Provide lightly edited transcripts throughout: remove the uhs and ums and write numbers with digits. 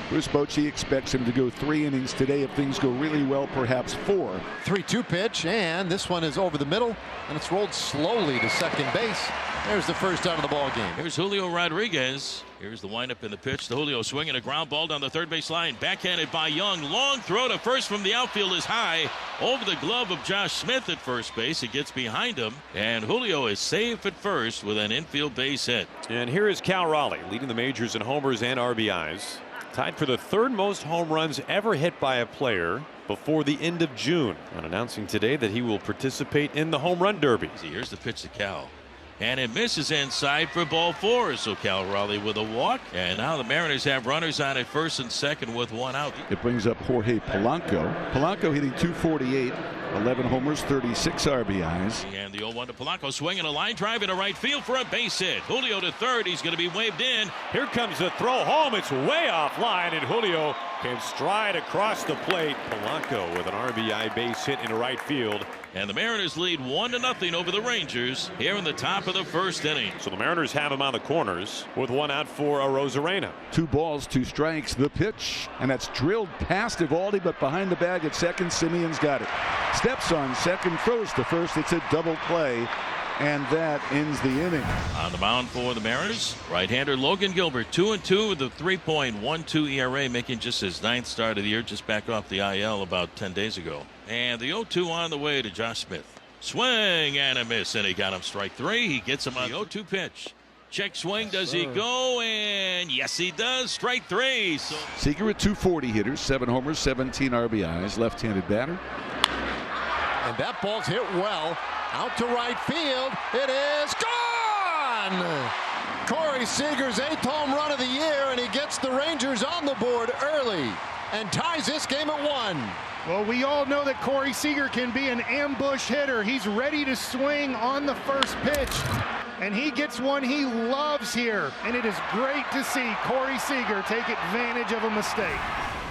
Bruce Bochy expects him to go 3 innings today. If things go really well, perhaps 4. 3-2 pitch, and this one is over the middle, and it's rolled slowly to second base. There's the first out of the ball game. Here's Julio Rodriguez. Here's the windup in the pitch. The Julio swinging a ground ball down the third base line. Backhanded by Young. Long throw to first from the outfield is high. Over the glove of Josh Smith at first base. It gets behind him. And Julio is safe at first with an infield base hit. And here is Cal Raleigh leading the majors in homers and RBIs. Tied for the 3rd most home runs ever hit by a player before the end of June. And announcing today that he will participate in the home run derby. Here's the pitch to Cal. And it misses inside for ball 4. So Cal Raleigh with a walk. And now the Mariners have runners on at first and second with 1 out. It brings up Jorge Polanco. Polanco hitting .248, 11 homers, 36 RBIs. And the 0-1 to Polanco, swinging a line drive into right field for a base hit. Julio to third. He's going to be waved in. Here comes the throw home. It's way off line, and Julio can stride across the plate. Polanco with an RBI base hit in right field. And the Mariners lead 1-0 over the Rangers here in the top of the first inning. So the Mariners have him on the corners with 1 out for Arozarena. 2 balls, 2 strikes. The pitch, and that's drilled past Eovaldi, but behind the bag at second. Simeon's got it. Steps on second, throws to first. It's a double play, and that ends the inning. On the mound for the Mariners, right-hander Logan Gilbert, 2-2 with a 3.12 ERA, making just his 9th start of the year, just back off the IL about 10 days ago. And the 0-2 on the way to Josh Smith. Swing and a miss, and he got him strike 3. He gets him on the 0-2 pitch. Check swing, does he go? And yes, he does. Strike 3. So Seager, a .240 hitter, 7 homers, 17 RBIs, left-handed batter. And that ball's hit well. Out to right field. It is gone! Corey Seager's 8th home run of the year, and he gets the Rangers on the board early and ties this game at 1. Well, we all know that Corey Seager can be an ambush hitter. He's ready to swing on the first pitch, and he gets one he loves here. And it is great to see Corey Seager take advantage of a mistake.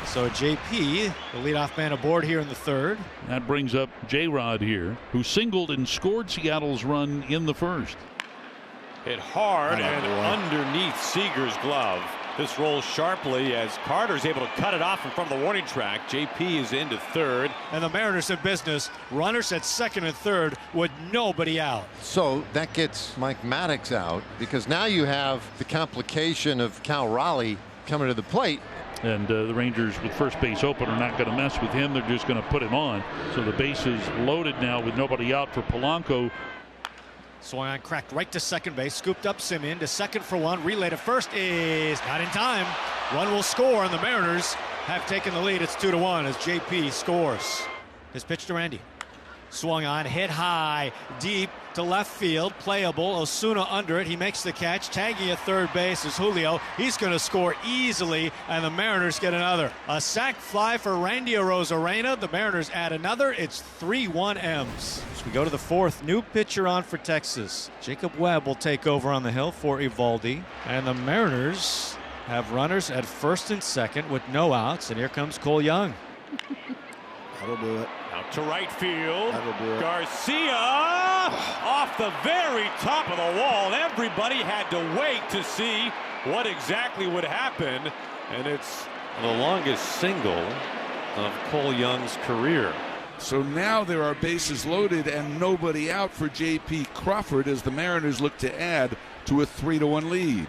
So JP, the leadoff man aboard here in the 3rd. That brings up J-Rod here, who singled and scored Seattle's run in the 1st. Hit hard and underneath Seager's glove. This rolls sharply as Carter's able to cut it off in front of the warning track. JP is into 3rd. And the Mariners in business. Runners at 2nd and 3rd with nobody out. So that gets Mike Maddox out, because now you have the complication of Cal Raleigh coming to the plate. And the Rangers with first base open are not going to mess with him. They're just going to put him on. So the base is loaded now with nobody out for Polanco. Swung on, cracked right to second base, scooped up Simeon to second for 1, relay to first is not in time. Run will score, and the Mariners have taken the lead. It's 2-1 as JP scores. His pitch to Randy. Swung on, hit high, deep to left field, playable. Osuna under it. He makes the catch. Tagging at third base is Julio. He's going to score easily, and the Mariners get another. A sac fly for Randy Arozarena. The Mariners add another. It's 3-1 M's. As we go to the 4th, new pitcher on for Texas. Jacob Webb will take over on the hill for Eovaldi, and the Mariners have runners at 1st and 2nd with no outs, and here comes Cole Young. That'll do it. Out to right field. That'll do it. Garcia off the very top of the wall. Everybody had to wait to see what exactly would happen. And it's the longest single of Cole Young's career. So now there are bases loaded and nobody out for J.P. Crawford as the Mariners look to add to a 3-1 lead.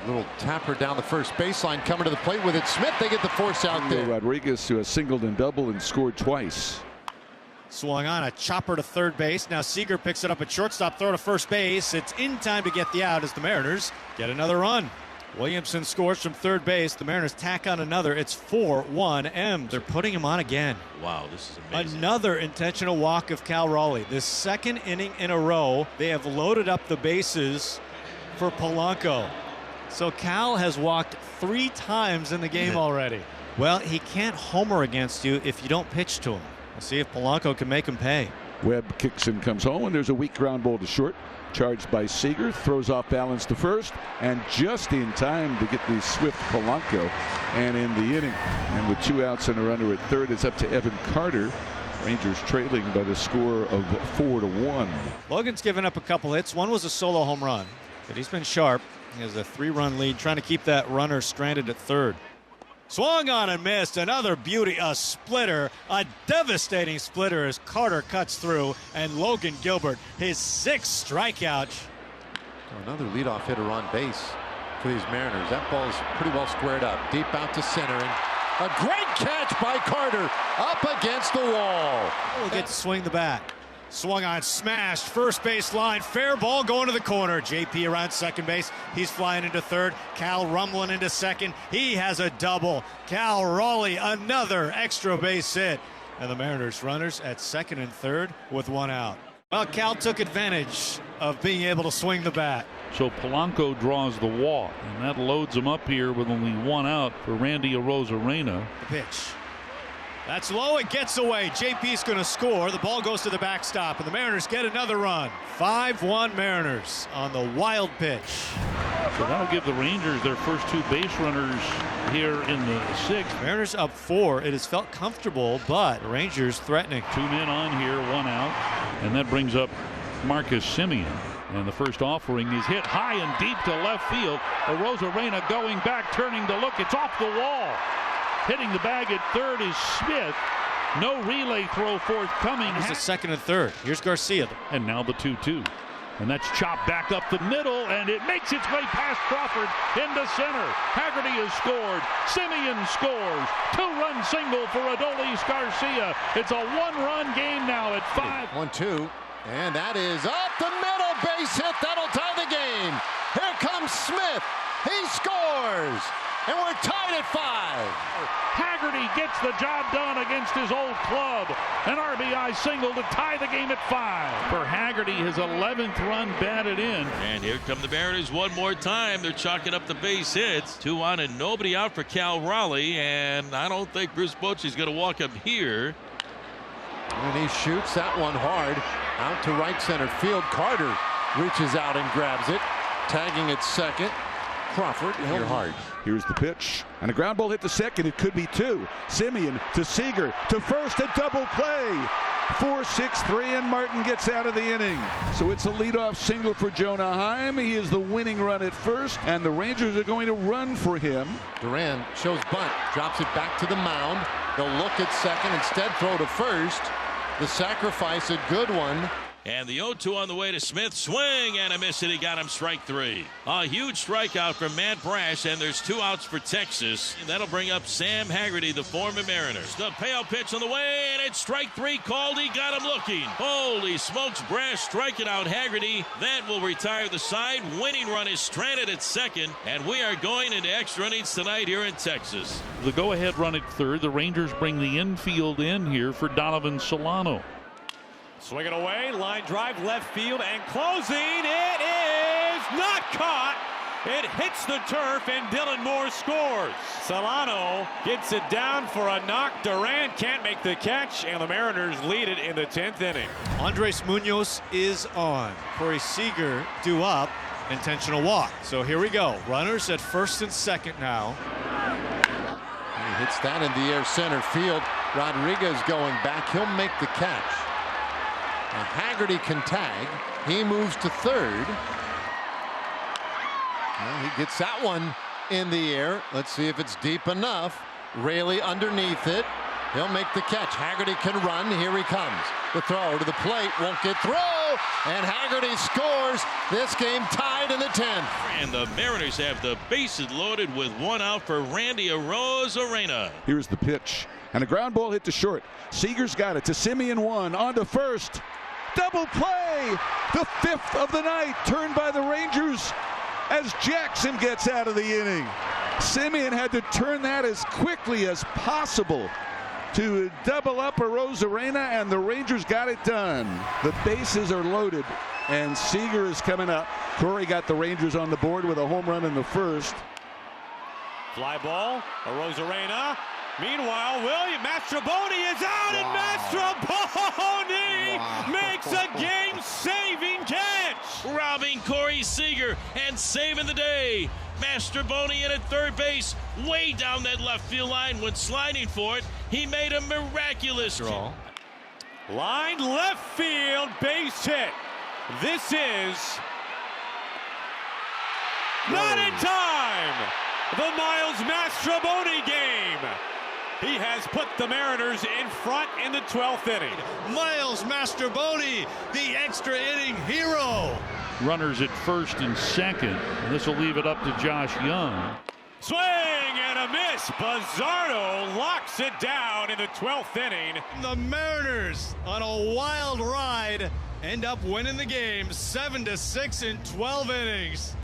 Little tapper down the first baseline, coming to the plate with it. Smith, they get the force out there. Rodriguez, who has singled and doubled and scored twice. Swung on, a chopper to third base. Now Seager picks it up at shortstop, throw to first base. It's in time to get the out as the Mariners get another run. Williamson scores from third base. The Mariners tack on another. It's 4-1 M's. They're putting him on again. Wow, this is amazing. Another intentional walk of Cal Raleigh. This 2nd inning in a row, they have loaded up the bases for Polanco. So Cal has walked 3 times in the game already. Well, he can't homer against you if you don't pitch to him. We'll see if Polanco can make him pay. Webb kicks and comes home, and there's a weak ground ball to short. Charged by Seager, throws off balance to first, and just in time to get the swift Polanco and in the inning. And with 2 outs and a runner at third, it's up to Evan Carter. Rangers trailing by the score of 4-1. Logan's given up a couple hits. One was a solo home run, but he's been sharp. He has a 3-run lead, trying to keep that runner stranded at third. Swung on and missed. Another beauty, a splitter, a devastating splitter as Carter cuts through, and Logan Gilbert, his 6th strikeout. Another leadoff hitter on base for these Mariners. That ball's pretty well squared up, deep out to center, and a great catch by Carter up against the wall. Will get to swing the bat. Swung on, smashed, first base line, fair ball going to the corner. JP around second base, he's flying into third. Cal rumbling into second, he has a double. Cal Raleigh, another extra base hit. And the Mariners runners at second and third with 1 out. Well, Cal took advantage of being able to swing the bat. So Polanco draws the walk, and that loads him up here with only 1 out for Randy Arozarena. The pitch. That's low, it gets away. JP's going to score. The ball goes to the backstop, and the Mariners get another run. 5-1 Mariners on the wild pitch. So that'll give the Rangers their first 2 base runners here in the 6th. Mariners up 4. It has felt comfortable, but the Rangers threatening. 2 men on here, 1 out, and that brings up Marcus Semien. And the first offering is hit high and deep to left field. Arozarena going back, turning to look. It's off the wall. Hitting the bag at third is Smith. No relay throw forthcoming. Here's the second and third. Here's Garcia. And now the 2-2. And that's chopped back up the middle, and it makes its way past Crawford into center. Haggerty has scored. Semien scores. 2-run single for Adolis Garcia. It's a 1-run game now at 5. 1-2. And that is up the middle, base hit. That'll tie the game. Here comes Smith. He scores. And we're tied at 5. Haggerty gets the job done against his old club. An RBI single to tie the game at 5. For Haggerty, his 11th run batted in. And here come the Mariners one more time. They're chalking up the base hits. 2 on and nobody out for Cal Raleigh. And I don't think Bruce Bochy's going to walk up here. And he shoots that one hard out to right center field. Carter reaches out and grabs it, tagging at second. Crawford here hard. Here's the pitch, and a ground ball hit to second. It could be 2. Semien to Seager to first, a double play. 4-6-3, and Martin gets out of the inning. So it's a leadoff single for Jonah Heim. He is the winning run at first, and the Rangers are going to run for him. Duran shows bunt, drops it back to the mound. They'll look at second, instead throw to first. The sacrifice, a good one. And the 0-2 on the way to Smith. Swing and a miss, and he got him strike 3. A huge strikeout from Matt Brash, and there's 2 outs for Texas. And that'll bring up Sam Haggerty, the former Mariner. The payout pitch on the way, and it's strike 3 called. He got him looking. Holy smokes, Brash striking out Haggerty. That will retire the side. Winning run is stranded at second, and we are going into extra innings tonight here in Texas. The go-ahead run at third. The Rangers bring the infield in here for Donovan Solano. Swinging away, line drive, left field, and closing. It is not caught. It hits the turf, and Dylan Moore scores. Solano gets it down for a knock. Durant can't make the catch, and the Mariners lead it in the 10th inning. Andres Munoz is on. Corey Seager due up. Intentional walk. So here we go. Runners at first and second now. He hits that in the air center field. Rodriguez going back. He'll make the catch. Now Haggerty can tag. He moves to third. Well, he gets that one in the air. Let's see if it's deep enough. Raley underneath it. He'll make the catch. Haggerty can run. Here he comes. The throw to the plate won't get through. And Haggerty scores. This game tied in the 10th. And the Mariners have the bases loaded with 1 out for Randy Arozarena. Here's the pitch, and a ground ball hit to short. Seager's got it to Semien, 1 on to first. Double play, the 5th of the night, turned by the Rangers as Jackson gets out of the inning. Semien had to turn that as quickly as possible to double up Arozarena, and the Rangers got it done. The bases are loaded, and Seager is coming up. Corey got the Rangers on the board with a home run in the first. Fly ball, Arozarena. Meanwhile, William Mastrobuoni is out, and Mastrobuoni makes a game-saving catch. Robbing Corey Seager and saving the day. Mastrobuoni in at third base, way down that left field line when sliding for it. He made a miraculous Draw. Line left field, base hit. This is not time. The Miles Mastrobuoni game. He has put the Mariners in front in the 12th inning. Miles Mastrobuoni, the extra inning hero. Runners at first and second. And this will leave it up to Josh Young. Swing and a miss. Bizzardo locks it down in the 12th inning. The Mariners, on a wild ride, end up winning the game 7-6 in 12 innings.